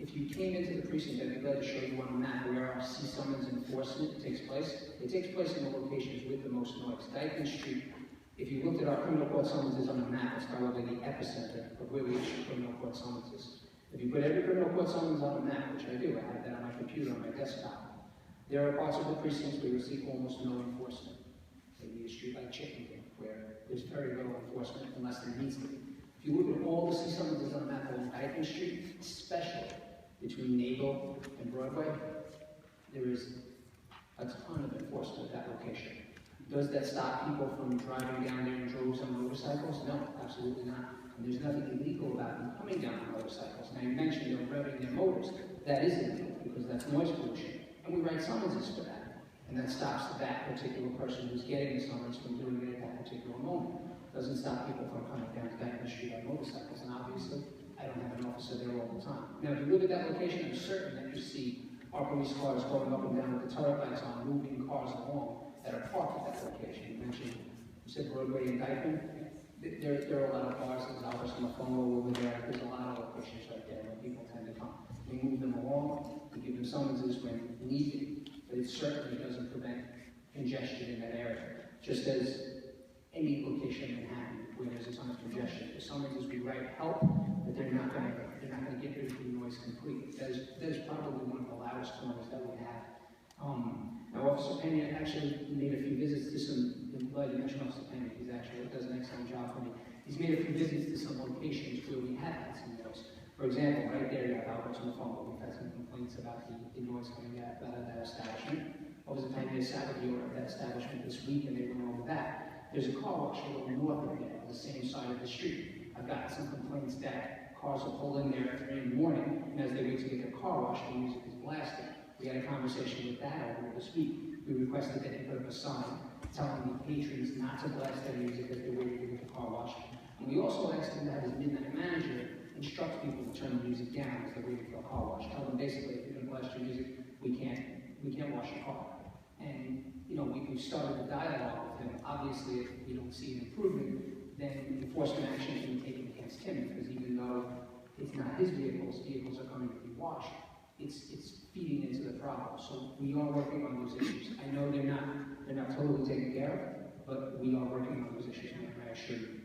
If you came into the precinct, I'd be glad to show you on a map where our C-summons enforcement takes place. It takes place in the locations with the most noise. Dyken Street, if you looked at our criminal court summonses on the map, it's probably the epicenter of where we issue criminal court summonses. If you put every criminal court summons on a map, which I do, I have that on my computer, on my desktop, there are parts of the precincts where you see almost no enforcement. Maybe a street like Chittenden, where there's very little enforcement unless there needs to be. If you look at all the C-summonses on the map along Dyken Street, especially between Naval and Broadway, there is a ton of enforcement at that location. Does that stop people from driving down there in droves on motorcycles? No, absolutely not. And there's nothing illegal about them coming down on motorcycles. Now you mentioned they're revving their motors. That is illegal because that's noise pollution. And we write summonses for that. And that stops that particular person who's getting the summons from doing it at that particular moment. Doesn't stop people from coming down to Dyken Street on motorcycles. And obviously, I don't have an officer there all the time. Now, if you look at that location, I'm certain that you see our police cars going up and down with the turret lights on, moving cars along that are parked at that location. You mentioned, you said Broadway and Dyken. There are a lot of cars. There's Albert on the phone over there. There's a lot of locations right there where people tend to come. We move them along. We give them summonses when needed, but it certainly doesn't prevent congestion in that area. Just as any location in Manhattan where there's a ton of congestion, the summonses we write help, but they're not going to get rid of the noise completely. That is probably one of the loudest corners that we have. Now, Officer Pena actually made a few visits to some, I'm glad you mentioned Officer Pena, he actually does an excellent job for me. He's made a few visits to some locations where we have had some noise. For example, right there you have Albert's on the phone, but we've had some complaints about the noise coming out of that establishment. Officer Pena sat with the owner of that establishment this week and they went over that. There's a car wash a little north of there on the same side of the street. I've got some complaints that cars will pull in there at 3 in the morning, and as they wait to get their car washed, the music is blasting. We had a conversation with that over this week. We requested that they put up a sign telling the patrons not to blast their music as they're waiting to get the car washed. And we also asked him to have his midnight manager instruct people to turn the music down as they're waiting for a car wash. Tell them basically, if you're going to blast your music, we can't wash your car. And you know, we've started a dialogue with him. Obviously, if we don't see an improvement, then enforcement action can be taken against him, because even though it's not his vehicles are coming to be washed, it's feeding into the problem. So we are working on those issues. I know they're not totally taken care of, but we are working on those issues, and I assure you.